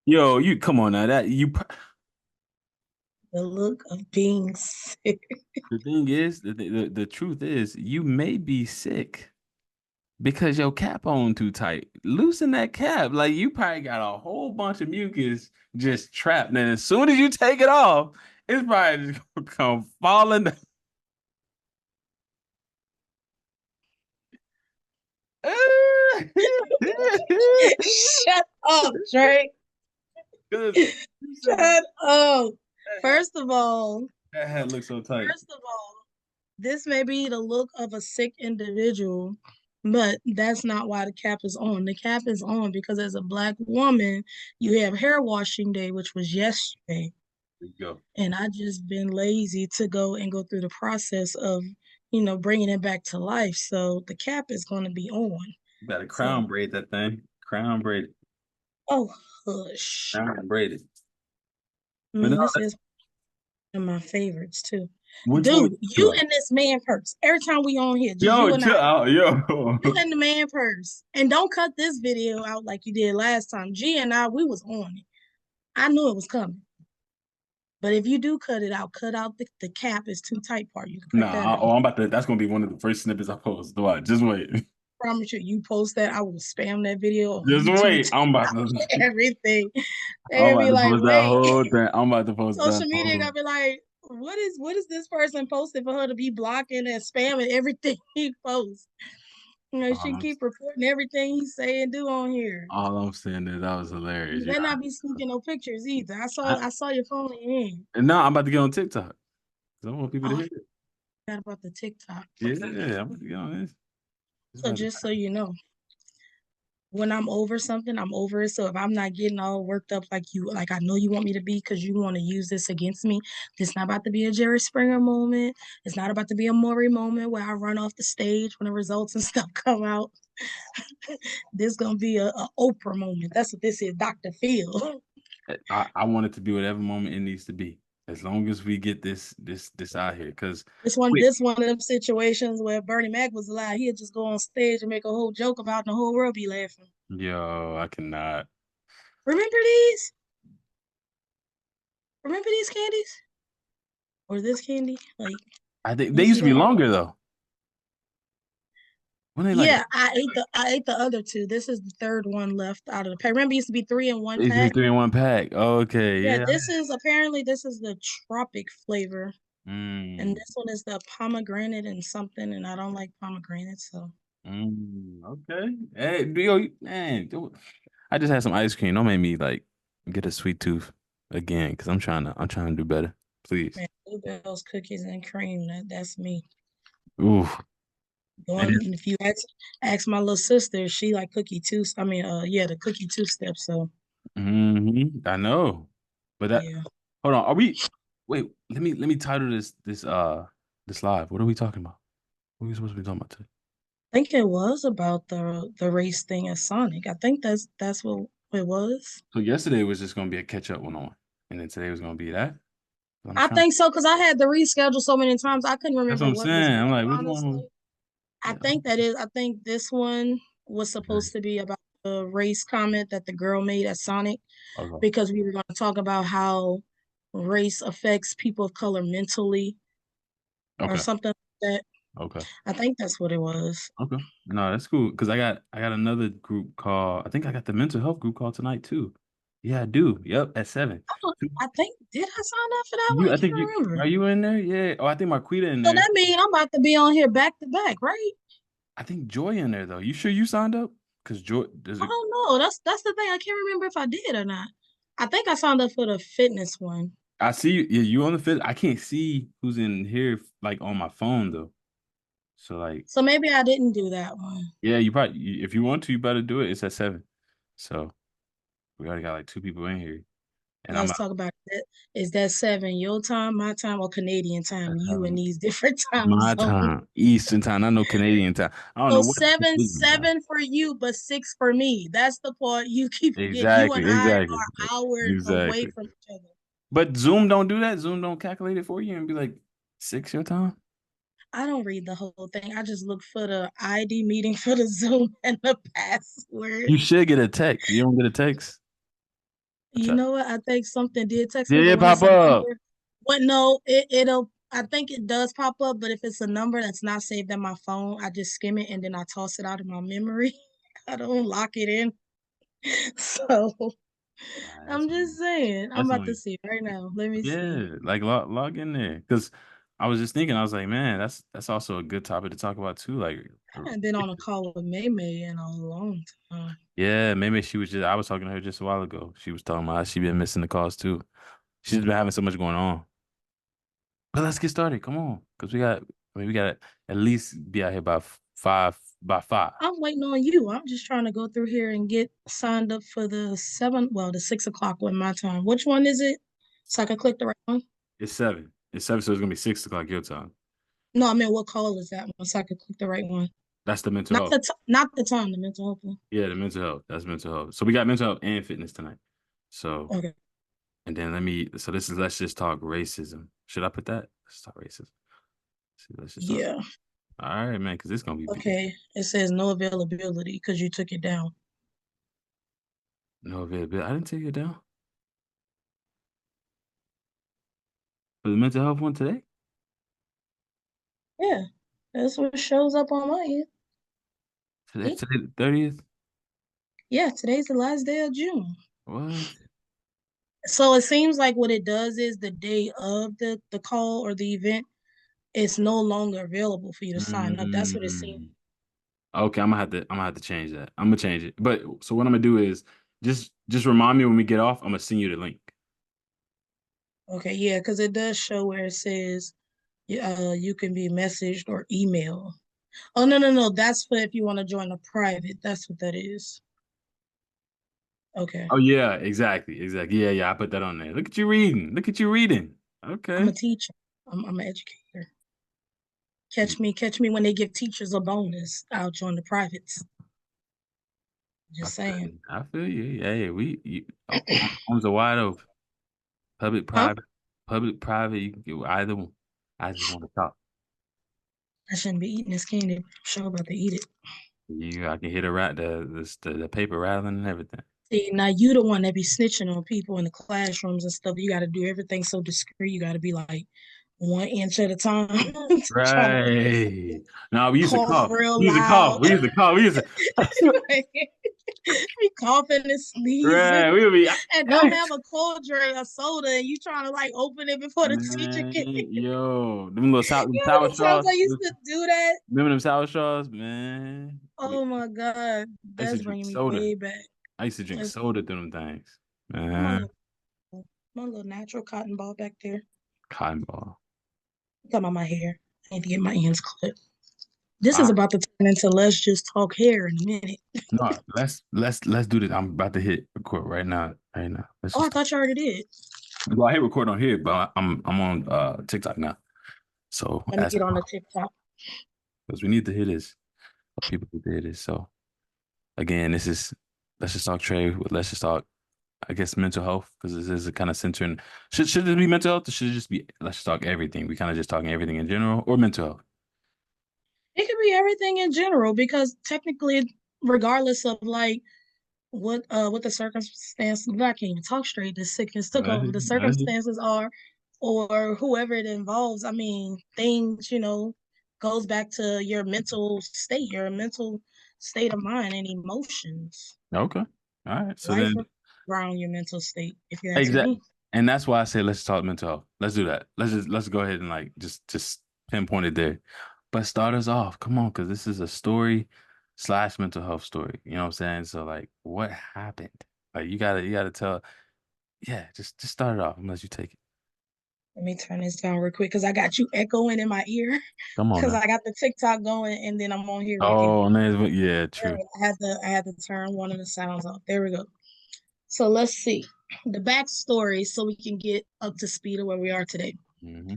Yo, you come on now. That you. The look of being sick. The thing is, the truth is, you may be sick because your cap on too tight. Loosen that cap. Like you probably got a whole bunch of mucus just trapped. And as soon as you take it off, it's probably just gonna come falling down. Shut up, Drake. Shut up. First of all, That hat looks so tight. first of all, this may be the look of a sick individual, but that's not why the cap is on. The cap is on because as a black woman, you have hair washing day, which was yesterday. There you go. And I just been lazy to go through the process of, bringing it back to life. So the cap is going to be on. You got to So, crown braid that thing. Crown braid. oh, hush. Crown braided. But no, This is one of my favorites too. which one? Dude, you and this man purse. Every time we on here, just Yo, you and I, chill out, yo. you and the man purse. And don't cut this video out like you did last time. G and I, we was on it. I knew it was coming. But if you do cut it out, cut out the cap is too tight part. You can cut that Nah, out. oh, I'm about to. That's gonna be one of the first snippets I post. Do I? Just wait. Promise you post that, I will spam that video on Just YouTube, wait. I'm about to. everything. I'm They're gonna about be to like, post that wait, whole thing. I'm about to post that social media whole. gonna be like, what is this person posting for her to be blocking and spamming everything he posts? All She I'm, keep reporting everything he say and do on here. all I'm saying is that was hilarious. You Yeah. better not be sneaking no pictures either. I saw I, I saw your phone in. and now I'm about to get on TikTok. 'Cause I want people to Oh, I hear it. forgot about the TikTok. Yeah, I'm about to get on this. It's So about to. just so you know, when I'm over something, I'm over it. So if I'm not getting all worked up like you, like I know you want me to be because you want to use this against me, this not about to be a Jerry Springer moment. It's not about to be a Maury moment where I run off the stage when the results and stuff come out. This gonna be a Oprah moment. That's what this is, Dr. Phil. I want it to be whatever moment it needs to be, as long as we get this out here. Cause wait, This one of them situations where Bernie Mac was alive. He'd just go on stage and make a whole joke about it and the whole world be laughing. yo, I cannot. Remember these? Remember these candies? Or this candy? Like I think you they used see to be that? longer though. When they like Yeah, I ate the other two. This is the third one left out of the pack. Remember, it used to be three in one it used to be pack. 3 in 1 pack. Okay, Yeah, yeah. this is the tropic flavor, and Mm, this one is the pomegranate and something, and I don't like pomegranate, so okay. Hey, yo, man, I just had some ice cream. Don't make me like get a sweet tooth again, because I'm trying to do better. Please. man, Bluebell's cookies and cream. That's me. Ooh. Going And, if you ask my little sister, she like cookie two. I mean, yeah, the cookie two step. So I know. But that yeah, hold on. Are we wait, let me title this live. What are we talking about? What are we supposed to be talking about today? I think it was about the race thing at Sonic. I think that's what it was. So yesterday was just gonna be a catch up one on, and then today was gonna be that. I'm I trying. think so because I had to reschedule so many times I couldn't That's what remember I'm what was saying. I'm what, like, which honestly. one? I Yeah. think that is I think this one was supposed to be about the race comment that the girl made at Sonic Okay. because we were going to talk about how race affects people of color mentally or Okay. something like that. Okay. I think that's what it was. Okay. No, that's cool. Cause I got another group call. I think I got the mental health group call tonight too. Yeah, I do. Yep, at 7. I think did I sign up for that one? You I I think can't you remember. are you in there? Yeah. Oh, I think Marquita in So there. that means I'm about to be on here back to back, right? I think Joy in there though. You sure you signed up? Cause Joy does I it. don't know. That's the thing. I can't remember if I did or not. I think I signed up for the fitness one. I see you. Yeah, you on the fifth. I can't see who's in here like on my phone though. So like, So maybe I didn't do that one. yeah, if you want to, you better do it. It's at 7. So we already got like 2 people in here, and I'm Let's talk about that. Is that 7 your time, my time, or Canadian time? You in um, these different time my zones. time, Eastern time. I know Canadian time. I don't So know what seven, Eastern time. 7 for you, but 6 for me. That's the part you keep forgetting. You Exactly, and I exactly, are hours away exactly. from each other. But Zoom don't do that. Zoom don't calculate it for you and be like 6 your time. I don't read the whole thing. I just look for the ID meeting for the Zoom and the password. You should get a text. You don't get a text. You know what? I think something did text me, Did but it when pop it's a up? number, what no, it'll I think it does pop up, but if it's a number that's not saved in my phone, I just skim it and then I toss it out of my memory. I don't lock it in. So That's I'm only just saying, I'm that's about to only see right now. Let me see. yeah, like log in there. Because I was just thinking, I was like, man, that's also a good topic to talk about too. Like I haven't been on a call with May May in a long time. yeah, maybe she was just I was talking to her just a while ago. She was talking about how she been missing the calls too. She's been having so much going on. But let's get started. Come on. Because we got to at least be out here by five. I'm waiting on you. I'm just trying to go through here and get signed up for the the 6 o'clock one my time. Which one is it? So I can click the right one. It's 7. It's 7, so it's gonna be 6 o'clock your time. No, I mean, what call is that one? So I can click the right one. That's the mental health. Not the time, the mental health one. Yeah, the mental health. That's mental health. So we got mental health and fitness tonight. So Okay. and then so this is let's just talk racism. Should I put that? Let's talk racism. See, let's just talk. Yeah. All right, man, because it's gonna be big. Okay. It says no availability because you took it down. No availability. I didn't take it down for the mental health one today. Yeah. That's what shows up on my end. See? Today the 30th. Yeah, today's the last day of June. What? So it seems like what it does is the day of the call or the event, it's no longer available for you to sign up. That's what it seems. Mm. Okay, I'm gonna have to change that. I'm gonna change it. But so what I'm gonna do is just remind me when we get off. I'm gonna send you the link. Okay, yeah, because it does show where it says you can be messaged or emailed. Oh no. That's for if you want to join a private. That's what that is. Okay. Oh yeah, exactly. Yeah. I put that on there. Look at you reading. Look at you reading. I'm a Okay. teacher. I'm an educator. Catch me when they give teachers a bonus. I'll join the privates. I Just feel saying. you. I feel you. Hey, arms are wide open. Public, Huh? private, public, private. You can get either one. I just want to talk. I shouldn't be eating this candy. I'm sure about to eat it. I can hear the paper rattling and everything. See, now you the one that be snitching on people in the classrooms and stuff. You got to do everything so discreet. You got to be like 1 inch at a time, trying to Right. No, we used to cough cough. real We used to cough. loud. We used to cough. We used to. Be coughing and sneezing Right. We would be. and don't have a cold drink or soda and you trying to like open it before the teacher Man, can. yo, them little You know sour the times straws. I used to do that? Remember them sour straws, man? Oh my God. I used to That's drink bringing me soda. way back. I used to drink Let's soda through them things. my Man, little my little natural cotton ball back there. cotton ball. Got on my hair. I need to get my ends clipped. This is Ah, about to turn into let's just talk hair in a minute. no, let's do this. I'm about to hit record right now. Right now. Let's Oh, I just talk. thought you already did. Well, I hit record on here, but I'm on TikTok now. So Let me as get on the TikTok. because we need to hear this. People need to hear this. So again, this is let's just talk Trey with let's just talk. I guess mental health because this is a kind of centering. Should it be mental health or should it just be let's just talk everything? We kind of just talking everything in general or mental health. It could be everything in general because technically, regardless of like what the circumstances, I can't even talk straight. The sickness took over. Right, The right. circumstances are, or whoever it involves. I mean, things goes back to your mental state of mind and emotions. Okay. All right. So Life then around your mental state, if you ask exactly. me. And that's why I say let's talk mental health. Let's do that. Let's go ahead and like just pinpoint it there. But start us off. Come on, because this is a story slash mental health story. You know what I'm saying? So like what happened? Like you gotta tell yeah, just start it off unless you take it. Let me turn this down real quick because I got you echoing in my ear Come on because now. I got the TikTok going and then I'm on here with you. Oh man, yeah, There true. we go. I had to turn one of the sounds off. There we go. So let's see the backstory so we can get up to speed of where we are today. Hmm.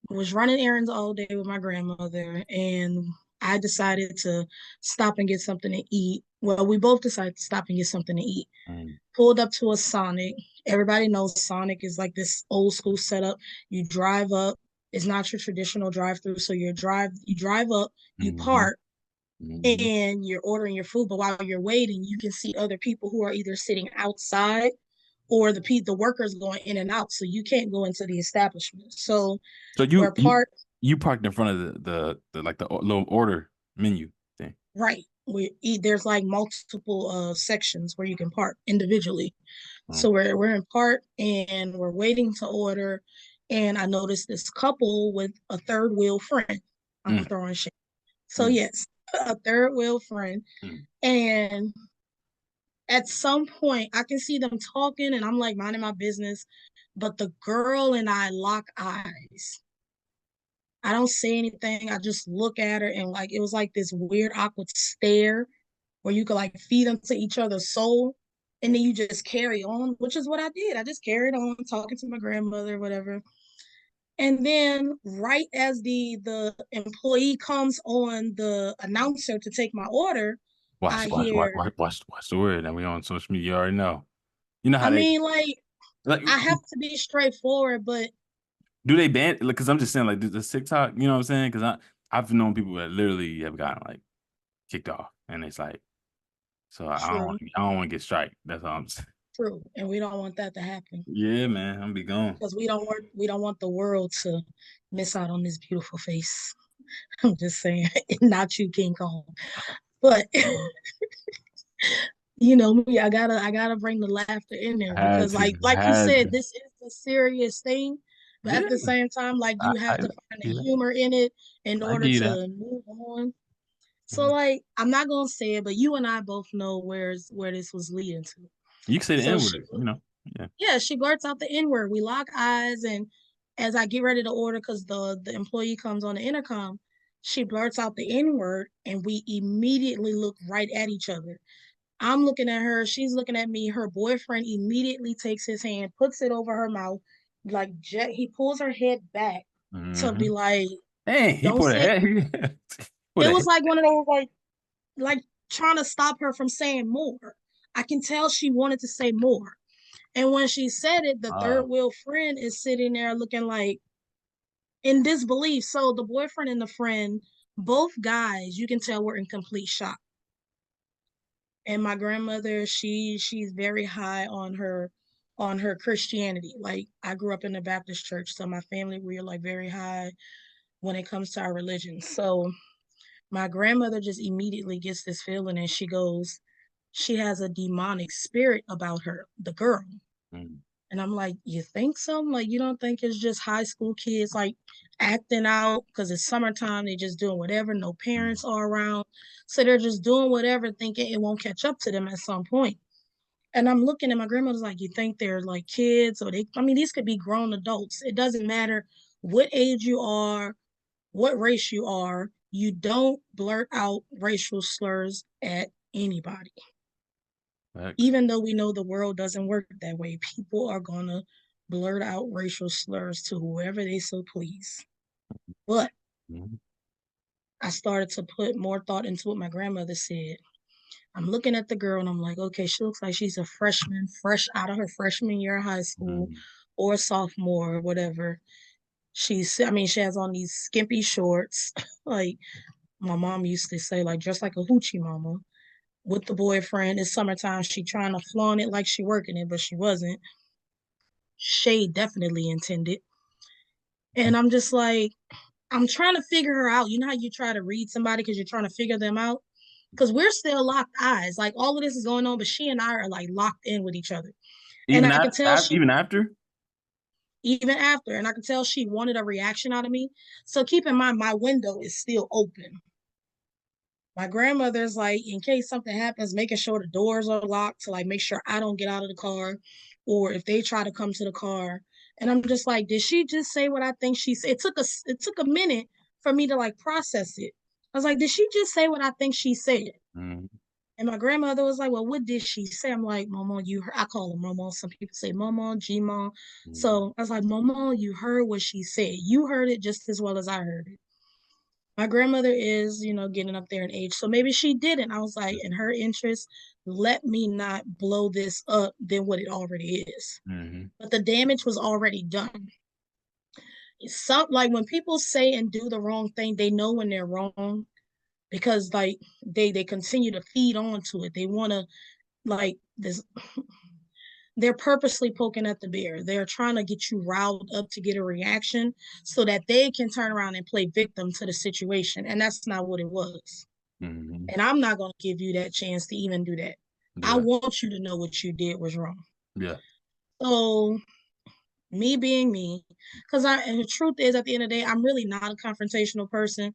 I was running errands all day with my grandmother, and I decided to stop and get something to eat. Well, we both decided to stop and get something to eat. Mm. Pulled up to a Sonic. Everybody knows Sonic is like this old school setup. You drive up. It's not your traditional drive-through. So you drive up, you Mm-hmm. park, Mm-hmm. and you're ordering your food. But while you're waiting, you can see other people who are either sitting outside or the workers going in and out. So you can't go into the establishment. So So we're parked you parked in front of the like the little order menu thing. right. There's like multiple sections where you can park individually. Oh. So we're in park and we're waiting to order. And I noticed this couple with a third wheel friend. I'm Mm, throwing shit. So mm, yes, a third wheel friend. mm. And at some point I can see them talking and I'm like minding my business. But the girl and I lock eyes. I don't say anything. I just look at her and like it was like this weird awkward stare where you could like feed into each other's soul and then you just carry on, which is what I did. I just carried on talking to my grandmother, whatever. And then right as the employee comes on the announcer to take my order, I hear, Watch the word. And we on social media. You already know. You know how I they mean, like, like I have to be straightforward, but do they ban? Because I'm just saying like the TikTok. You know what I'm saying? Because I've known people that literally have gotten like kicked off, and it's like so true, I don't want to get strike. That's all I'm saying. true. And we don't want that to happen Yeah, man. I'm gonna be gone. because we don't want the world to miss out on this beautiful face. I'm just saying, not you, King Kong. But you know me, I gotta bring the laughter in there because like you Had said, to. this is a serious thing, but at Yeah. the same time, like I, you have I, to find the yeah, humor in it in I order give you that. to move on. So Mhm. like I'm not gonna say it, but you and I both know where this was leading to. You can say the So N she word, you know. Yeah. yeah, she blurts out the N-word. We lock eyes and as I get ready to order because the employee comes on the intercom, she blurts out the N-word and we immediately look right at each other. I'm looking at her, she's looking at me. Her boyfriend immediately takes his hand, puts it over her mouth, like he pulls her head back to be Hmm. like, Hey, he "Don't put a say." head. Put It a was head. like one of those like trying to stop her from saying more. I can tell she wanted to say more, and when she said it, the third Uh, wheel friend is sitting there looking like in disbelief. So the boyfriend and the friend, both guys, you can tell were in complete shock. And my grandmother, she's very high on her Christianity. Like I grew up in the Baptist church, so my family we're like very high when it comes to our religion. So my grandmother just immediately gets this feeling and she has a demonic spirit about her, the girl. mm, And I'm like, you think so? Like, you don't think it's just high school kids like acting out because it's summertime, they just doing whatever, no mm, parents are around. So they're just doing whatever, thinking it won't catch up to them at some point. And I'm looking at my grandmother's like, you think they're like kids or I mean, these could be grown adults. It doesn't matter what age you are, what race you are. You don't blurt out racial slurs at anybody. facts. Even though we know the world doesn't work that way, people are going to blurt out racial slurs to whoever they so please. But Mhm. I started to put more thought into what my grandmother said. I'm looking at the girl and I'm like, okay, she looks like she's a freshman, fresh out of her freshman year of high school Mm, or sophomore or whatever. I mean, she has on these skimpy shorts, like my mom used to say, like just like a hoochie mama with the boyfriend. It's summertime. She trying to flaunt it like she working it, but she wasn't. Shade definitely intended. And I'm just like, I'm trying to figure her out. You know how you try to read somebody because you're trying to figure them out? Because we're still locked eyes. Like all of this is going on, but she and I are like locked in with each other. And Even I could tell even after. even after, and I could tell she wanted a reaction out of me. So keep in mind, my window is still open. My grandmother's like, in case something happens, making sure the doors are locked to like make sure I don't get out of the car, or if they try to come to the car. And I'm just like, did she just say what I think she said? It took a minute for me to like process it. I was like, did she just say what I think she said? Mm, And my grandmother was like, well, what did she say? I'm like, Mama, you heard, I call her Mama. Some people say Mama, G-Mom. mm, So I was like, Mama, you heard what she said. You heard it just as well as I heard it. My grandmother is, getting up there in age. So maybe she didn't. I was like, in her interest, let me not blow this up than what it already is. mm, But the damage was already done. some like when people say and do the wrong thing, they know when they're wrong because like they continue to feed on to it. They want to like this they're purposely poking at the bear. They're trying to get you riled up to get a reaction so that they can turn around and play victim to the situation. And that's not what it was. Mm-hmm. And I'm not going to give you that chance to even do that. I Yeah. want you to know what you did was wrong. Yeah. So, me being me, because and the truth is, at the end of the day, I'm really not a confrontational person.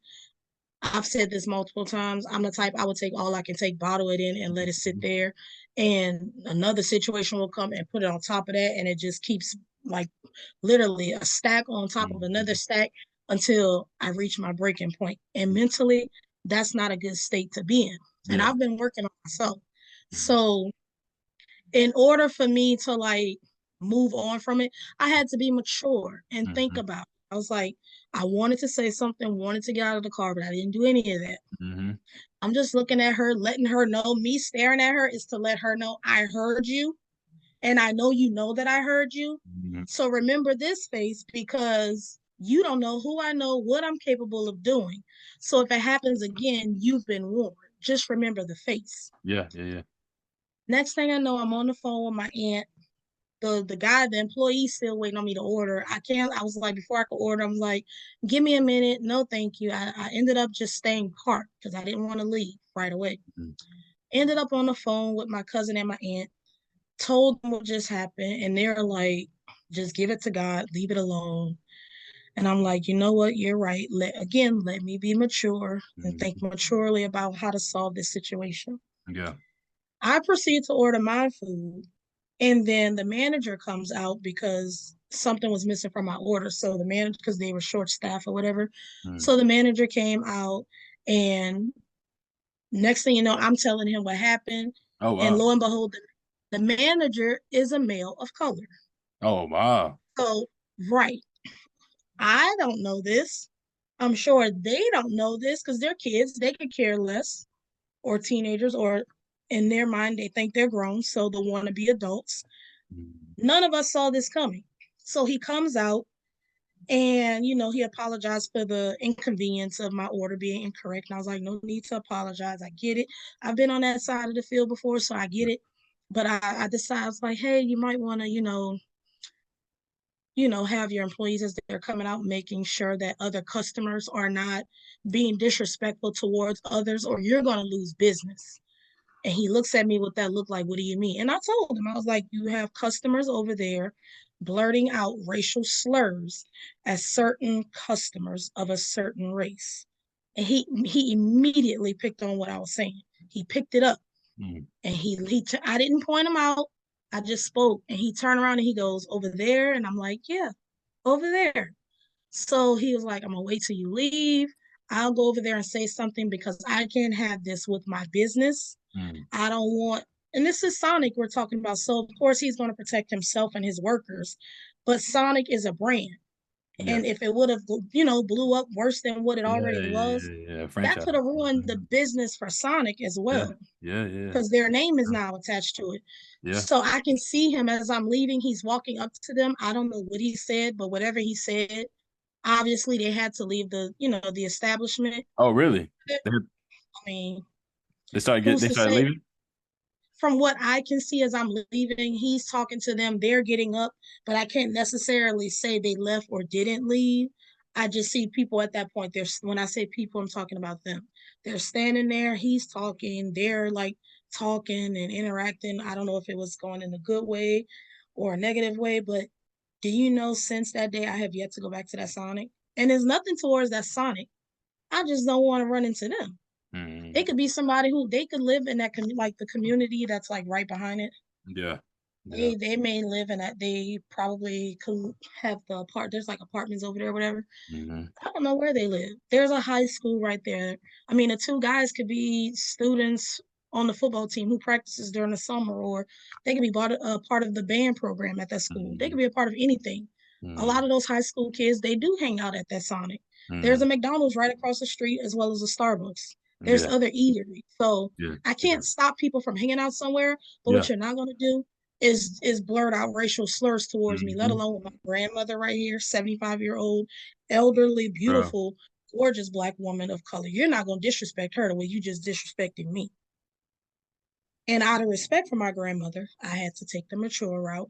I've said this multiple times. I'm the type I would take all I can take, bottle it in, and let it sit there. And another situation will come and put it on top of that, and it just keeps like literally a stack on top of another Mm-hmm. stack until I reach my breaking point. And mentally, that's not a good state to be in. And Yeah. I've been working on myself. Mm-hmm. So in order for me to like move on from it, I had to be mature and think Mm-hmm. about it. I was like, I wanted to say something, wanted to get out of the car, but I didn't do any of that. Mm-hmm. I'm just looking at her, letting her know, me staring at her is to let her know I heard you. And I know you know that I heard you. Mm-hmm. So remember this face because you don't know who I know, what I'm capable of doing. So if it happens again, you've been warned. Just remember the face. Yeah. Yeah. Yeah. Next thing I know, I'm on the phone with my aunt. The guy, the employee still waiting on me to order. I was like, before I could order, I'm like, give me a minute. No, thank you. I ended up just staying parked because I didn't want to leave right away. Mm-hmm. Ended up on the phone with my cousin and my aunt, told them what just happened, and they're like, just give it to God, leave it alone. And I'm like, you know what? You're right. Let me be mature and think Mm-hmm. maturely about how to solve this situation. Yeah. I proceed to order my food. And then the manager comes out because something was missing from my order. So the manager, because they were short staffed or whatever. Mm. So the manager came out, and next thing you know, I'm telling him what happened. Oh And wow. lo and behold, the manager is a male of color. Oh wow. So, right. I don't know this. I'm sure they don't know this because they're kids. They could care less, or teenagers, or in their mind, they think they're grown. So they want to be adults. Mm-hmm. None of us saw this coming. So he comes out and, he apologized for the inconvenience of my order being incorrect. And I was like, no need to apologize. I get it. I've been on that side of the field before, so I get Yeah. it. But I decided, I was like, hey, you might want to, have your employees as they're coming out, making sure that other customers are not being disrespectful towards others, or you're going to lose business. And he looks at me with that look like, what do you mean? And I told him, I was like, you have customers over there blurting out racial slurs as certain customers of a certain race. And he immediately picked on what I was saying. He picked it up, Mm. and I didn't point him out. I just spoke, and he turned around and he goes, over there. And I'm like, yeah, over there. So he was like, I'm gonna wait till you leave. I'll go over there and say something because I can't have this with my business. Mm. I don't want, and this is Sonic we're talking about. So of course he's going to protect himself and his workers, but Sonic is a brand. Yeah. And if it would have, blew up worse than what it Yeah. already Yeah. was, Yeah. Yeah. that Franchise. could have ruined the Mhm. business for Sonic as Yeah. well Yeah. Yeah. because their name is Yeah. now attached to it. Yeah. So I can see him as I'm leaving. He's walking up to them. I don't know what he said, but whatever he said, obviously they had to leave the establishment. Oh really? I They, mean, they who's to started say? leaving? From what I can see as I'm leaving, he's talking to them, they're getting up, but I can't necessarily say they left or didn't leave. I just see people at that point. There's when I say people, I'm talking about them. They're standing there, he's talking, they're like talking and interacting. I don't know if it was going in a good way or a negative way, but do you know since that day I have yet to go back to that Sonic? And there's nothing towards that Sonic. I just don't want to run into them. It Mm. could be somebody who they could live in that like the community that's like right behind it. Yeah. Yeah. They may live in that. They probably could have there's like apartments over there or whatever. Mm-hmm. I don't know where they live. There's a high school right there. I mean, the two guys could be students on the football team who practices during the summer, or they could be part of the band program at that school. They Mm-hmm. could be a part of anything. A lot of those high school kids, they do hang out at that Sonic. There's Mm-hmm. a McDonald's right across the street as well as a Starbucks. There's Yeah. other eateries. So Yeah. I Yeah. can't stop people from hanging out somewhere, but Yeah. what you're not going to do is blurred out racial slurs towards me, let Mm-hmm. alone with my grandmother right here, 75-year-old, elderly, Bro. beautiful, gorgeous Black woman of color. You're not going to disrespect her the way you just disrespected me. And out of respect for my grandmother, I had to take the mature route.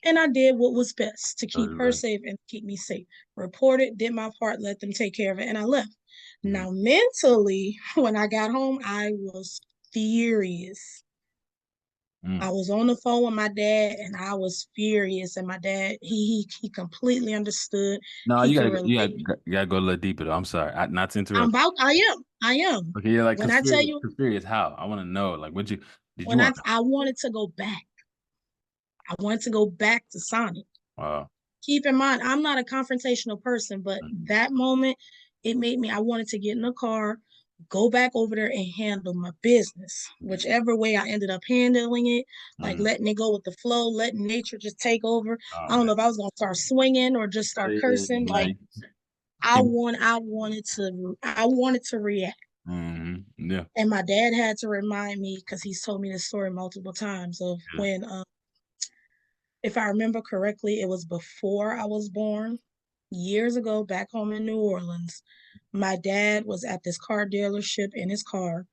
And I did what was best to keep her safe and keep me safe. Reported, did my part, let them take care of it, and I left. Mm-hmm. Now, mentally, when I got home, I was furious. I was on the phone with my dad and I was furious. And my dad, he completely understood. No, He you could gotta relate. you gotta go a little deeper though. I'm sorry, not to interrupt. I am. Okay, you're like When I tell you, conspiracy how? I want to know. Like, what you did you when want? I wanted to go back, I wanted to go back to Sonic. Wow. Keep in mind, I'm not a confrontational person, but Mm-hmm. that moment, it made me, I wanted to get in the car, go back over there and handle my business. Whichever way I ended up handling it, like Mm-hmm. letting it go with the flow, letting nature just take over. Oh I don't man. know if I was gonna start swinging or just start Yeah, cursing. Like like keep. I wanted to react. Yeah. And my dad had to remind me because he's told me this story multiple times of Yeah. when if I remember correctly, it was before I was born, years ago, back home in New Orleans. My dad was at this car dealership in his car,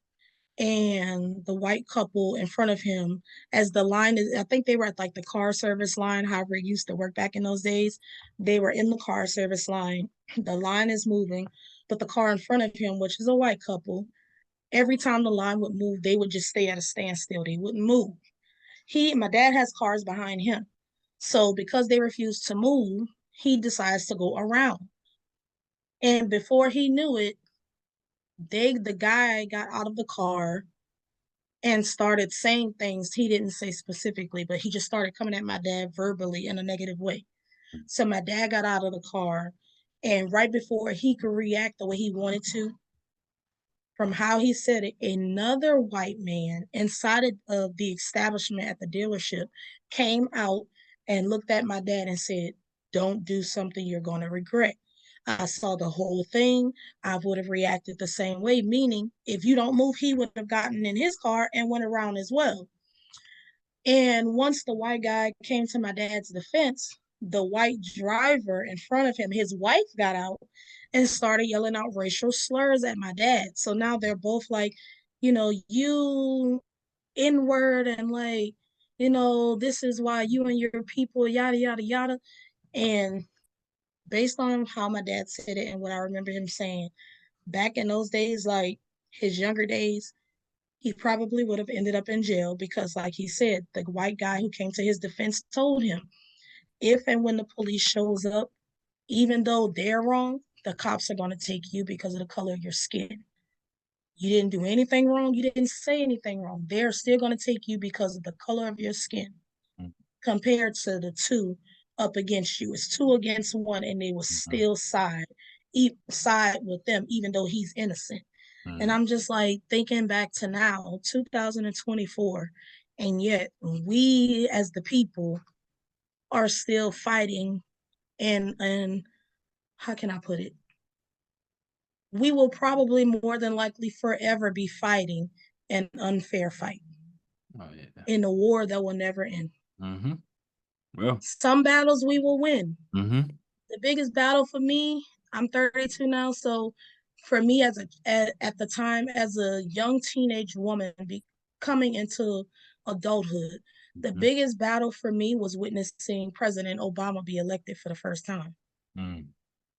and the white couple in front of him, as the line is, I think they were at like the car service line, however it used to work back in those days. They were in the car service line. The line is moving, but the car in front of him, which is a white couple, every time the line would move, they would just stay at a standstill. They wouldn't move. My dad has cars behind him. So because they refused to move, he decides to go around. And before he knew it, the guy got out of the car and started saying things he didn't say specifically, but he just started coming at my dad verbally in a negative way. So my dad got out of the car, and right before he could react the way he wanted to, from how he said it, another white man inside of the establishment at the dealership came out and looked at my dad and said, "Don't do something you're going to regret." I saw the whole thing. I would have reacted the same way, meaning if you don't move, he would have gotten in his car and went around as well. And once the white guy came to my dad's defense, the white driver in front of him, his wife got out and started yelling out racial slurs at my dad. So now they're both like, you N word, and like, this is why you and your people, yada, yada, yada. And based on how my dad said it and what I remember him saying, back in those days, like his younger days, he probably would have ended up in jail because, like he said, the white guy who came to his defense told him, if and when the police shows up, even though they're wrong, the cops are going to take you because of the color of your skin. You didn't do anything wrong. You didn't say anything wrong. They're still going to take you because of the color of your skin compared to the two up against you. It's two against one, and they will Mm-hmm. still side with them, even though he's innocent. And Mm-hmm. I'm just like thinking back to now, 2024, and yet we as the people are still fighting, and how can I put it? We will probably more than likely forever be fighting an unfair fight Oh yeah. in a war that will never end. Mm-hmm. Well. Some battles we will win. Mm-hmm. The biggest battle for me, I'm 32 now, so for me at the time as a young teenage woman coming into adulthood, the Mm-hmm. biggest battle for me was witnessing President Obama be elected for the first time. Mm-hmm.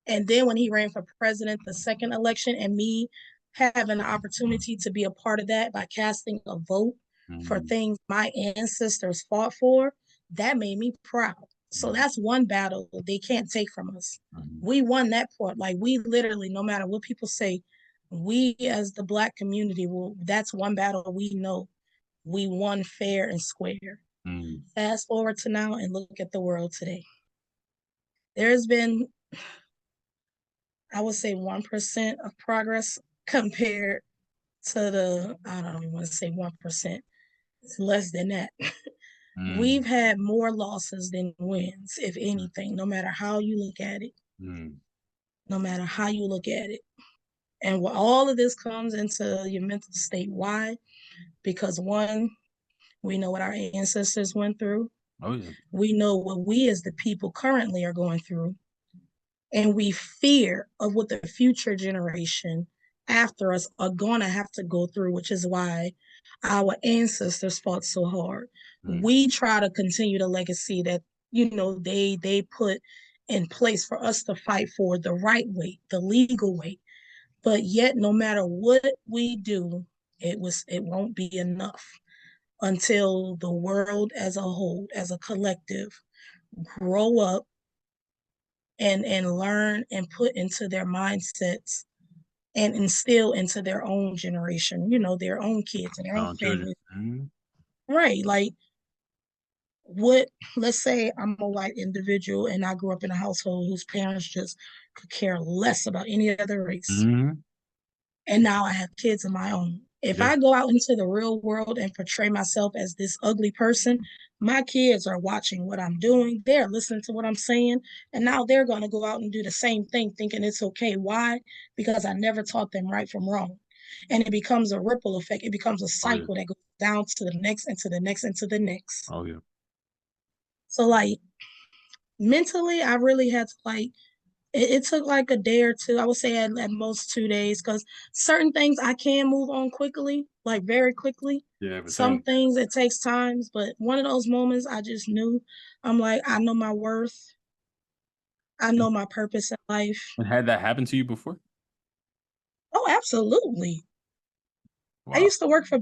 And then when he ran for president, the second election, and me having the opportunity to be a part of that by casting a vote for Mm-hmm. things my ancestors fought for, that made me proud. So that's one battle they can't take from us. Mm-hmm. We won that part. Like we literally, no matter what people say, we as the Black community will, that's one battle we know we won fair and square. Mm-hmm. Fast forward to now and look at the world today. There's been, I would say, 1% of progress compared to I don't even want to say 1%. It's less than that. Mm-hmm. We've had more losses than wins, if anything, no matter how you look at it. Mm-hmm. No matter how you look at it. And what all of this comes into your mental state. Why? Because one, We know what our ancestors went through. Oh yeah. We know what we as the people currently are going through. And we fear of what the future generation after us are going to have to go through, which is why our ancestors fought so hard. Mm. We try to continue the legacy that they put in place for us to fight for the right way, the legal way. But yet, no matter what we do, it won't be enough until the world as a whole, as a collective, grow up and learn and put into their mindsets and instill into their own generation, their own kids and their own Oh, children. families. Mm-hmm. Right. Like what let's say I'm a white individual and I grew up in a household whose parents just could care less about any other race. Mm-hmm. And now I have kids of my own. If Yeah. I go out into the real world and portray myself as this ugly person, my kids are watching what I'm doing. They're listening to what I'm saying. And now they're going to go out and do the same thing, thinking it's okay. Why? Because I never taught them right from wrong. And it becomes a ripple effect. It becomes a Oh yeah. cycle that goes down to the next and to the next and to the next. Oh yeah. So, like, mentally, I really had to, like, it took like a day or two. I would say at most 2 days, because certain things I can move on quickly, like very quickly. Yeah, but Some then things it takes times, but one of those moments I just knew. I'm like, I know my worth. I know my purpose in life. and had that happen to you before? Oh, absolutely. I Wow. used to work for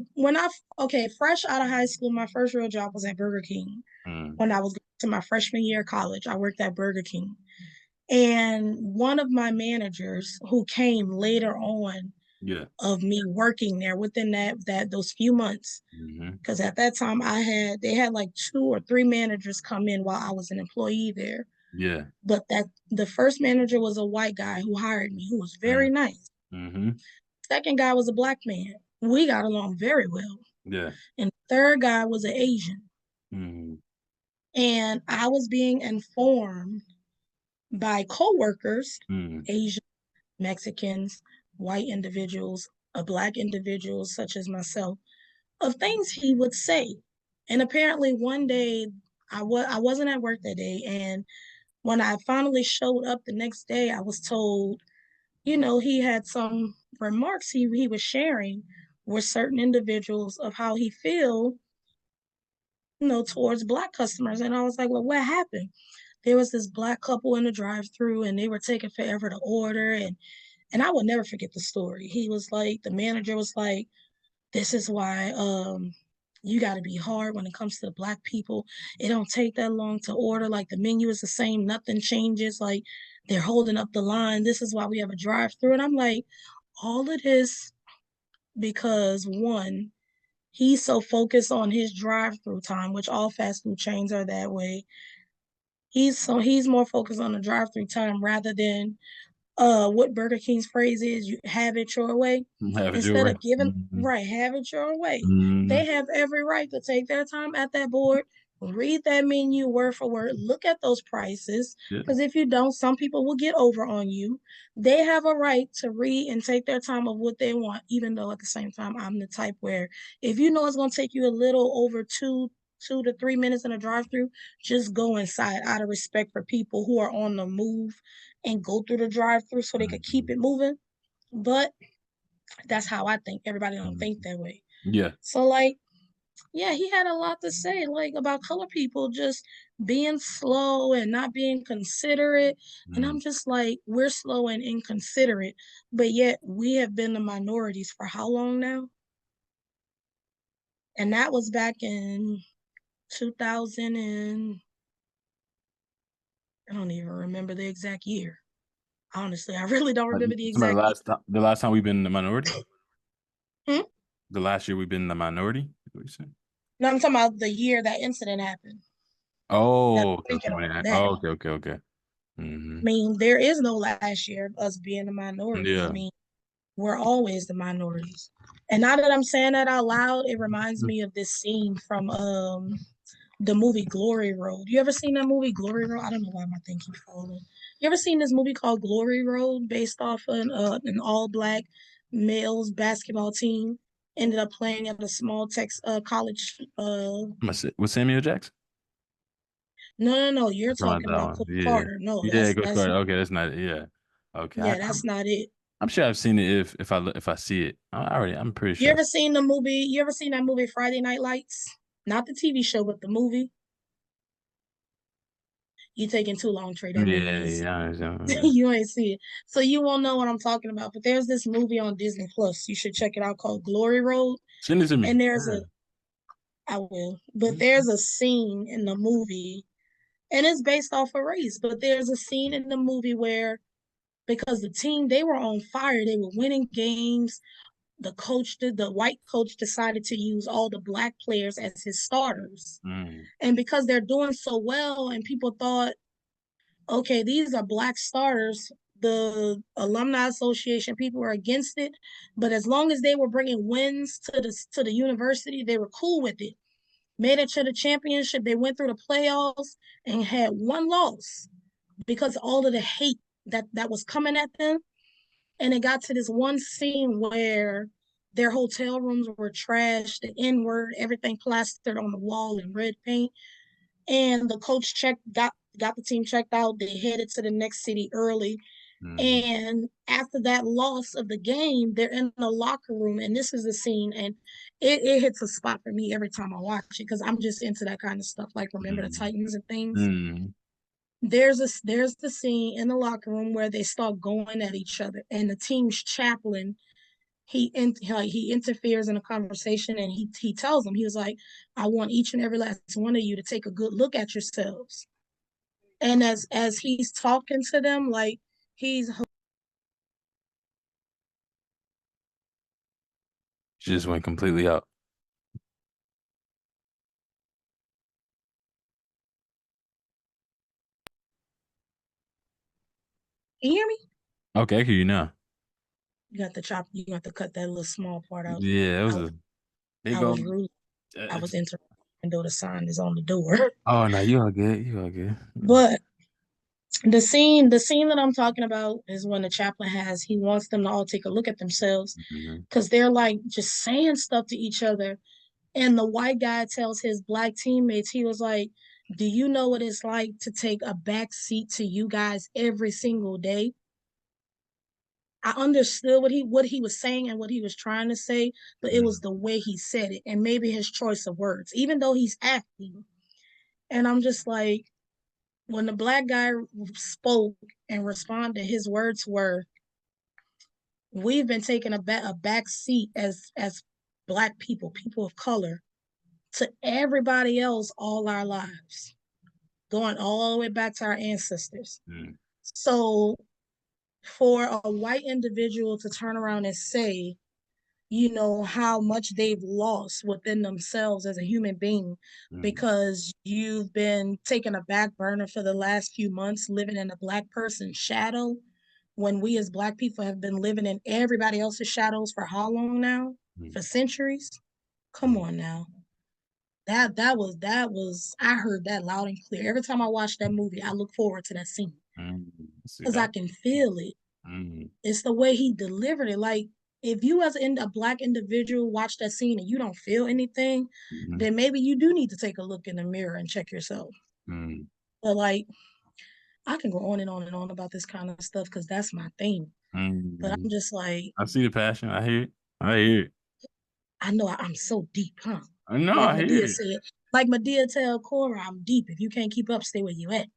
okay, fresh out of high school, my first real job was at Burger King. Mm. When I was to my freshman year of college, I worked at Burger King. And one of my managers who came later on Yeah. of me working there within that those few months, Mm-hmm. because at that time they had like 2 or 3 managers come in while I was an employee there. Yeah. But that the first manager was a white guy who hired me, who was very Mm. nice. Mm-hmm. Second guy was a black man. We got along very well. Yeah. And third guy was an Asian. Mm-hmm. And I was being informed by coworkers, Mm-hmm. Asian, Mexicans, white individuals, black individuals such as myself, of things he would say. And apparently one day I wasn't at work that day, and when I finally showed up the next day, I was told, he had some remarks he was sharing with certain individuals of how he feel, towards black customers. And I was like, well, what happened? There was this black couple in the drive-through and they were taking forever to order, and I will never forget the story. He was like, the manager was like, this is why you got to be hard when it comes to the black people. It don't take that long to order. Like the menu is the same, nothing changes. Like they're holding up the line. This is why we have a drive-through. And I'm like, all of this because one, he's so focused on his drive-through time, which all fast food chains are that way. He's more focused on the drive-through time rather than what Burger King's phrase is, you have it your way. Have a Instead jewelry. of giving Mm-hmm. right, have it your way. Mm-hmm. They have every right to take their time at that board, read that menu word for word, look at those prices. Yeah. Because if you don't, some people will get over on you. They have a right to read and take their time of what they want, even though at the same time I'm the type where if you know it's gonna take you a little over 2 to 3 minutes in a drive-through, just go inside out of respect for people who are on the move and go through the drive-through so they could keep Mm-hmm. it moving. But that's how I think. Everybody don't think Mm-hmm. that way. Yeah. So like, yeah, he had a lot to say, like about color people just being slow and not being considerate. And Mm. I'm just like, we're slow and inconsiderate, but yet we have been the minorities for how long now? And that was back in 2000 and I don't even remember the exact year. Honestly, I really don't remember the Somebody exact year. the last time we've been in the minority? Hmm? The last year we've been in the minority? What you saying? No, I'm talking about the year that incident happened. That's Oh, okay, okay. speaking on that. Oh, okay, okay, okay. Mm-hmm. I mean, there is no last year of us being the minorities. I Yeah. mean, we're always the minorities. And now that I'm saying that out loud, it reminds me of this scene from the movie Glory Road. You ever seen that movie Glory Road? I don't know why my thing keeps falling. You ever seen this movie called Glory Road based off an all black males basketball team? ended up playing at a small college. With Samuel Jackson? No, no, no. You're Talking about talking that about one. Coach Yeah. Carter. No, Yeah, Coach that's Carter. Okay, that's not it. Yeah. Okay. yeah, that's not it. I'm sure I've seen it if I see it. I'm pretty You sure. ever seen the movie? You ever seen that movie Friday Night Lights? Not the TV show, but the movie. You taking too long, Trey. That movie Yeah, is yeah, yeah. you ain't see it, so you won't know what I'm talking about. But there's this movie on Disney Plus. You should check it out called Glory Road. Send it to me. And there's Yeah. a I will, but there's a scene in the movie, and it's based off a race. But there's a scene in the movie where because the team they were on fire, they were winning games. The white coach decided to use all the black players as his starters. Mm, And because they're doing so well, and people thought, okay, these are black starters, the alumni association people were against it. But as long as they were bringing wins to the university, they were cool with it. Made it to the championship. They went through the playoffs and had one loss because all of the hate that was coming at them. And it got to this one scene where their hotel rooms were trashed, the N word, everything plastered on the wall in red paint. And the coach got the team checked out. They headed to the next city early. mm, And after that loss of the game, they're in the locker room, and this is the scene, and it hits a spot for me every time I watch it because I'm just into that kind of stuff, like Remember the mm, Titans and things. mm, There's the scene in the locker room where they start going at each other, and the team's chaplain he interferes in a conversation, and he tells them he was like, I want each and every last one of you to take a good look at yourselves. And as he's talking to them, like he's She just went completely out. can you hear me? Okay, I hear you now. You got to cut that little small part out. Yeah, it was I, a big I was old. rude. I Uh, was interrupting, though the sign is on the door. oh no, you all good. You all good. But the scene that I'm talking about is when the chaplain he wants them to all take a look at themselves Mhm. because they're like just saying stuff to each other. And the white guy tells his black teammates, he was like, do you know what it's like to take a back seat to you guys every single day? I understood what he was saying and what he was trying to say, but it was Mm, the way he said it and maybe his choice of words, even though he's acting. And I'm just like, when the black guy spoke and responded, his words were, "We've been taking a back seat as black people, people of color, to everybody else all our lives, going all the way back to our ancestors." mm, So for a white individual to turn around and say, how much they've lost within themselves as a human being mm, because you've been taking a back burner for the last few months living in a black person's shadow when we as black people have been living in everybody else's shadows for how long now? mm, For centuries? Come mm, on now. That was I heard that loud and clear. Every time I watch that movie, I look forward to that scene mm. See because I that? can feel it. Mm, It's the way he delivered it. Like if you as a black individual watch that scene and you don't feel anything, mm, then maybe you do need to take a look in the mirror and check yourself. mm, But like I can go on and on and on about this kind of stuff because that's my thing. But mm. I'm just like, I see the passion. I hear it. I hear it. I know I'm so deep, huh? I know. Like I hear Medea it. said, like Medea tell Cora, I'm deep. If you can't keep up, stay where you at.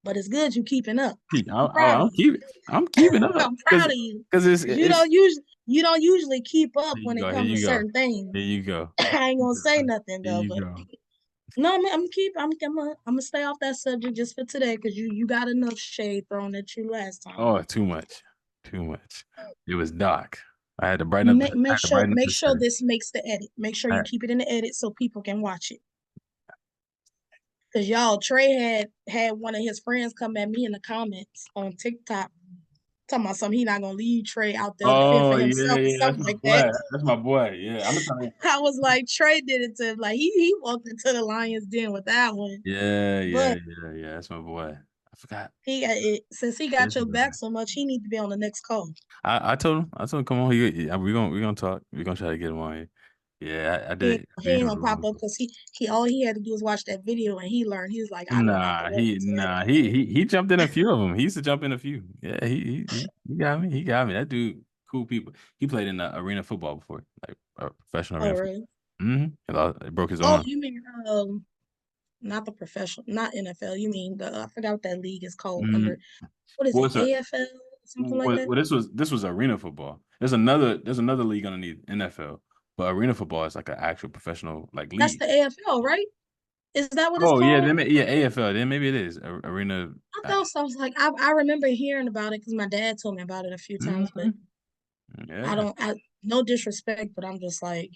But it's good you keeping up. I'm proud of I'm you. keeping. I'm keeping up I'm because proud of you. You it's. don't usually you don't usually keep up Here when you it go. Here comes to you go. certain things. Here you go. I ain't Here gonna you go. say nothing Here though, you but go. no, I'm gonna stay off that subject just for today because you got enough shade thrown at you last time. Oh, too much. Too much. It was dark. I had to brighten up. I had to brighten up Make the sure setting. this makes the edit. Make sure you I, keep it in the edit so people can watch it. Cause y'all, Trey had one of his friends come at me in the comments on TikTok talking about something he not gonna leave Trey out there to fend oh for yeah, himself or yeah. That's something my like boy. that. That's my boy. Yeah, I'm trying to. I was like, Trey did it to him. Like he walked into the lion's den with that one. Yeah, yeah, But yeah, yeah. That's my boy. I forgot. He got it since he got This your is back so much. He need to be on the next call. I told him, come on, yeah, we gonna talk. We're gonna try to get him on here. Yeah, I He did. I he did ain't hear gonna pop rumors. up because he all he had to do was watch that video and he learned. He was like, I know not to walk into that call. He jumped in a few of them. He used to jump in a few. Yeah, he got me. He got me. That dude, cool people. He played in the arena football before, like professional Oh arena football. really? He broke his Oh, arm. you mean not the professional, not NFL. You mean the I forgot what that league is called hmm under. What is it? What's a AFL something like that. this was arena football. There's another league underneath NFL, but arena football is like an actual professional like That's league. the AFL, right? Is that what it's Oh yeah, called? yeah, AFL. Then maybe it is arena. I thought so. I was like, I remember hearing about it because my dad told me about it a few times, but Mhm. I Yeah. don't. I no disrespect, but I'm just like,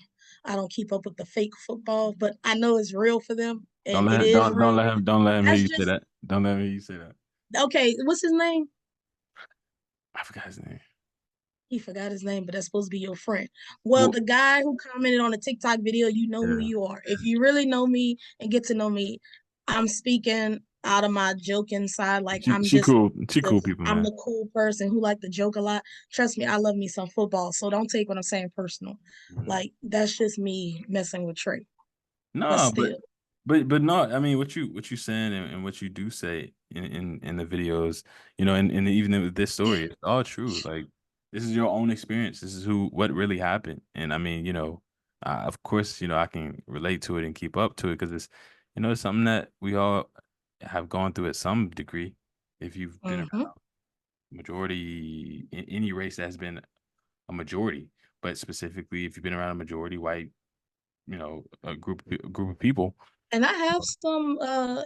I don't keep up with the fake football, but I know it's real for them, and it is real. Don't let him hear That's you say just that. Don't let him hear you say that. okay. What's his name? I forgot his name. He forgot his name, but that's supposed to be your friend. Well, Well, the guy who commented on the TikTok video, you know who yeah. you are. If you really know me and get to know me, I'm speaking out of my joking side. Like I'm She just cool. She cool people, I'm man. the cool person who like to joke a lot. Trust me, I love me some football. So don't take what I'm saying personal. Mhm. Like that's just me messing with Trey. But No, still. but no. I mean, what you saying and what you do say in the videos, you know, and even with this story, it's all true. Like this is your own experience. This is what really happened. And I mean, you know, of course, you know, I can relate to it and keep up to it because it's, you know, it's something that we all have gone through at some degree. If you've been Hmm. around majority in any race that has been a majority, but specifically if you've been around a majority white, you know, a group of people. And I have some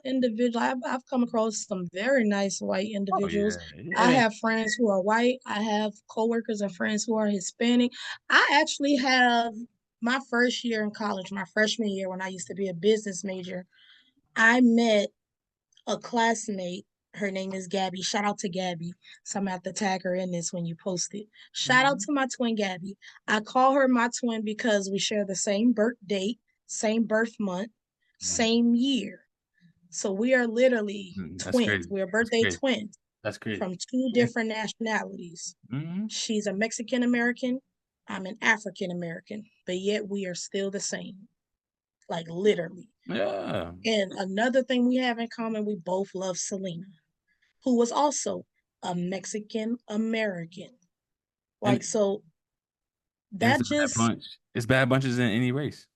individual I've come across some very nice white Oh individuals. yeah, I yeah. have friends who are white. I have coworkers and friends who are Hispanic. I actually have my first year in college, my freshman year when I used to be a business major, I met a classmate. Her name is Gabby. Shout out to Gabby. So I'm gonna have to tag her in this when you post it. Shout out Mhm. to my twin Gabby. I call her my twin because we share the same birth date, same birth month, Mhm. same year. So we are literally That's twins. crazy. We're That's birthday crazy. twins That's crazy. from two different nationalities. hmm She's a Mexican American. I'm an African American, but yet we are still the same, like literally. Yeah. And another thing we have in common, we both love Selena, who was also a Mexican American. Like, And so it's that a bad just, bunch. It's bad bunches in any race.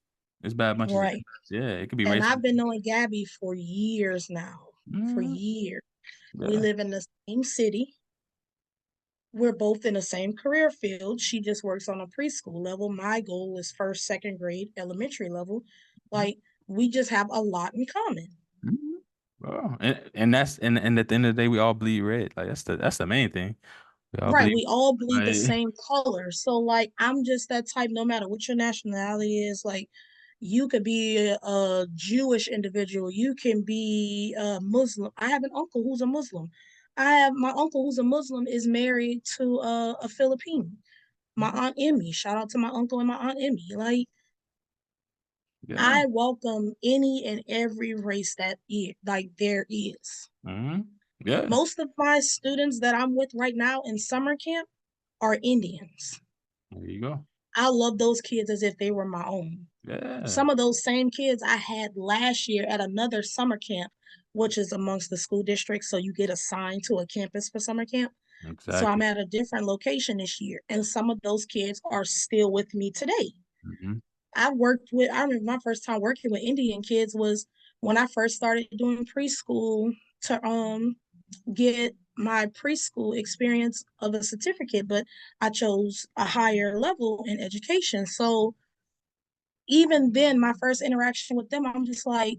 It's bad bunches. right. Yeah, it could be And racist. I've been knowing Gabby for years now, for hmm years. We Yeah. live in the same city. We're both in the same career field. She just works on a preschool level. My goal is first, second grade, elementary level. Like, we just have a lot in common. hmm Oh, and that's and at the end of the day, we all bleed red. Like that's the main thing. We all Right, bleed. we all bleed the Like, same color. So like I'm just that type no matter what your nationality is, like you could be a Jewish individual, you can be a Muslim. I have an uncle who's a Muslim. I have my uncle who's a Muslim is married to a Philippine. My aunt Emmy, shout out to my uncle and my aunt Emmy. Like yeah. I welcome any and every race that is like there is. hmm Yeah. Most of my students that I'm with right now in summer camp are Indians. There you go. I love those kids as if they were my own. Yeah. Some of those same kids I had last year at another summer camp, which is amongst the school districts. So you get assigned to a campus for summer camp. So I'm Exactly. at a different location this year. And some of those kids are still with me today. hmm I remember my first time working with Indian kids was when I first started doing preschool to get my preschool experience of a certificate, but I chose a higher level in education. So even then, my first interaction with them, I'm just like,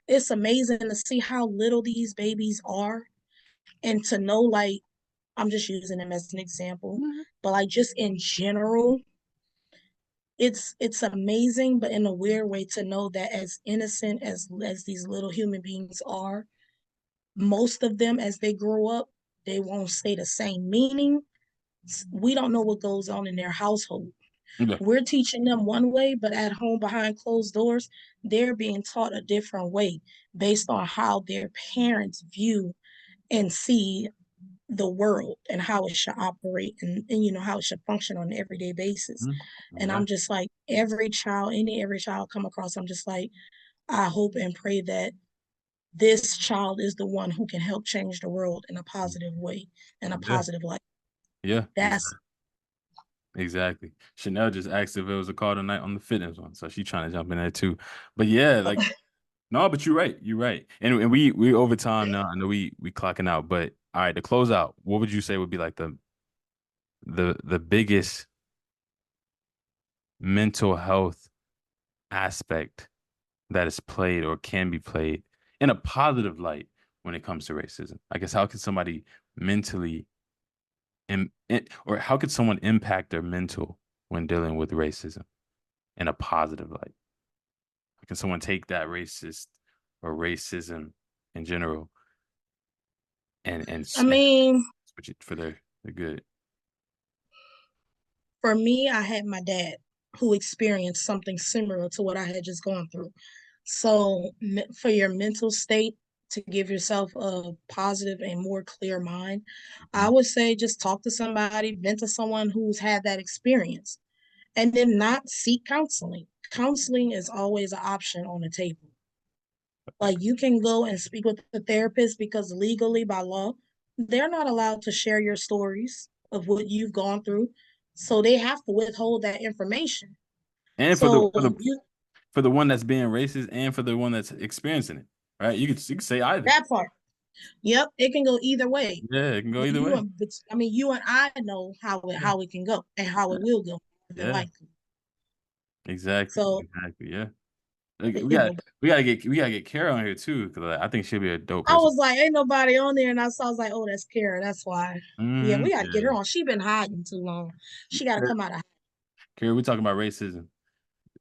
it's amazing to see how little these babies are and to know, like, I'm just using them as an example, but like just in general, it's amazing, but in a weird way to know that as innocent as these little human beings are, most of them as they grow up, they won't stay the same. Meaning, we don't know what goes on in their household. Yeah. We're teaching them one way, but at home behind closed doors, they're being taught a different way based on how their parents view and see the world and how it should operate and how it should function on an everyday basis. Mhm. And Yeah, I'm just like every child come across, I'm just like, I hope and pray that this child is the one who can help change the world in a positive way, in a yeah, positive light. yeah, That's exactly. Chanel just asked if it was a call tonight on the fitness one, so she trying to jump in there too. But yeah, like no, but you're right, you're right. And we over time now. I know we clocking out, but all right, to close out, what would you say would be like the biggest mental health aspect that is played or can be played in a positive light when it comes to racism? I guess how can somebody mentally or how could someone impact their mental when dealing with racism in a positive light? How can someone take that racist or racism in general I and mean, switch it for their good? for me, I had my dad who experienced something similar to what I had just gone through. So, for your mental state, to give yourself a positive and more clear mind, I Mhm. would say just talk to somebody, vent to someone who's had that experience, and then not seek counseling. Counseling is always an option on the table. Like you can go and speak with the therapist because legally, by law, they're not allowed to share your stories of what you've gone through. So they have to withhold that information. And So you for the one that's being racist and for the one that's experiencing it, right? You could say either. that part. Yep, it can go either way. Yeah, it can go But either you way. and but I mean you and I know Yeah, how it can go and how it will go more than yeah, likely. exactly, So exactly. Yeah, like, you know, we gotta get Kara on here too because I think she'll be a dope I person. was like, ain't nobody on there, and I was like, oh, that's Kara. That's why. Yeah, we gotta get her Yeah, on. She been hiding too long. She gotta Kara, come out of. Kara, we're talking about racism.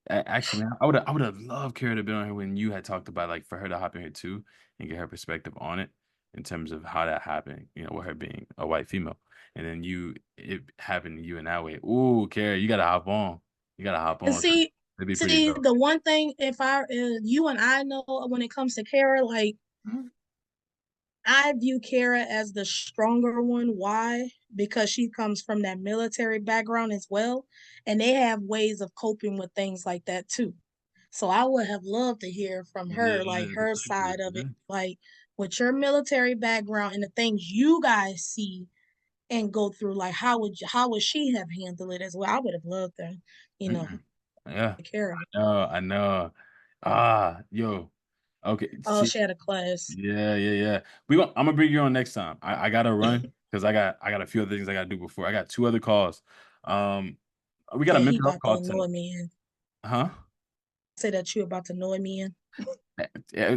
Actually, man, I would have loved Kara to be on here when you had talked about like for her to hop in here too and get her perspective on it in terms of how that happened. You know, with her being a white female, and then it happened to you in that way. Ooh, Kara, you gotta hop on. You gotta hop And on. It'd be pretty see, dope. the one thing, if you and I know when it comes to Kara, like Mhm. I view Kara as the stronger one. Why? Because she comes from that military background as well, and they have ways of coping with things like that too. So I would have loved to hear from her, like Yeah, her perspective. side of it, Yeah. like with your military background and the things you guys see and go through. Like how would she have handled it as well? I would have loved to, you know, Mm-mm. Yeah. Kara. I know. I know. Ah, yo. Okay. Oh, See. she had a class. Yeah, yeah, yeah. I'm gonna bring you on next time. I gotta run because I got a few other things I gotta do before. I got two other calls. Um, we got a Yeah, he mental health about to call annoy tonight. me and Huh? say that you about to annoy me and Yeah,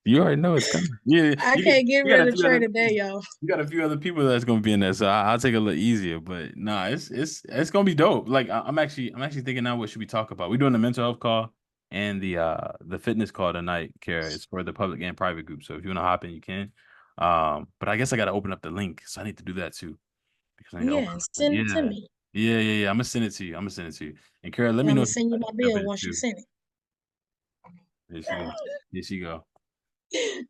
you already know it's coming. Yeah, I can't get you got rid a of few Trey other today, yo. you got a few other people that's gonna be in there, so I'll take it a little easier. But nah, it's gonna be dope. Like I'm actually thinking now what should we talk about? We're doing the mental health call and the fitness call tonight, Kara. It's for the public and private group. So if you wanna hop in, you can. But I guess I gotta open up the link, so I need to do that too because I need to Yeah, open and up. The, send it to yeah, me. yeah. I'm gonna send it to you. I'm gonna send it to you. And Kara, let And me I'm know gonna if you send you my jump bill in once you too. send There she go. There she go. it.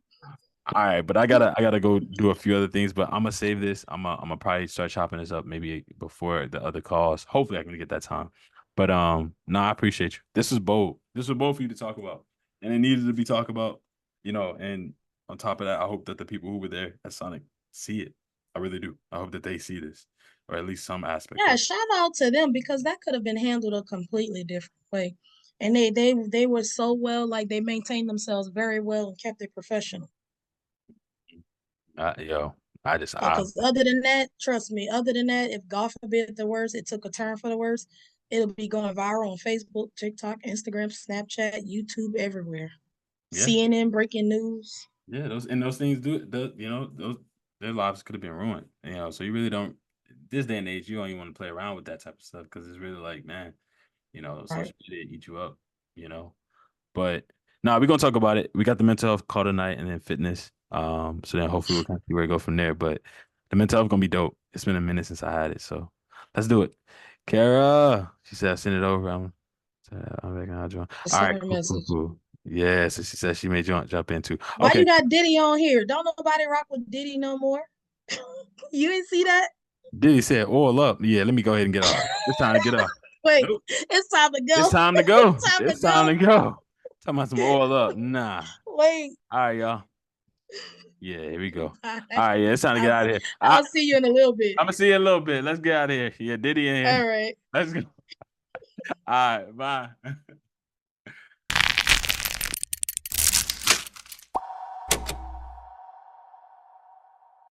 All right, but I gotta go do a few other things, but I'm gonna save this. I'm gonna probably start chopping this up maybe before the other calls. Hopefully I can get that time. But no, I appreciate you. This was bold. This was bold for you to talk about. And it needed to be talked about, you know, and on top of that, I hope that the people who were there at Sonic see it. I really do. I hope that they see this, or at least some aspect Yeah, of it. shout out to them because that could have been handled a completely different way. And they were so well, like they maintained themselves very well and kept it professional. Yo, I just Because other than that, trust me, other than that, if God forbid the worst, it took a turn for the worst, it'll be going viral on Facebook, TikTok, Instagram, Snapchat, YouTube, everywhere. yeah. CNN breaking news. Yeah, those things you know, those their lives could have been ruined. You know, so you really don't this day and age, you don't even want to play around with that type of stuff because it's really like, man, you know, Right. social media eat you up, you know. But no, we're gonna talk about it. We got the mental health call tonight and then fitness. So then hopefully we'll kind of see where to go from there. But the mental health gonna be dope. It's been a minute since I had it, so let's do it. Kara, she said I sent it over. I'm back on. All Just send right, her a cool, cool, message. cool. Yeah, so she said she may jump into. Why Okay, you got Diddy on here? Don't nobody rock with Diddy no more. You didn't see that? Diddy said oil up. Yeah, let me go ahead and get off. It's time to get off. Wait, Nope. it's time to It's go. time to It's go. time to It's time go. to go. Talking about some oil up. Nah. Wait. All right, y'all. Yeah, here we go. Bye. All right, yeah, it's time to get I'll out of here. I'll see you in a little bit. I'm gonna see you in a little bit. Let's get out of here. Yeah, Diddy in here. All right. Let's go. All right, bye.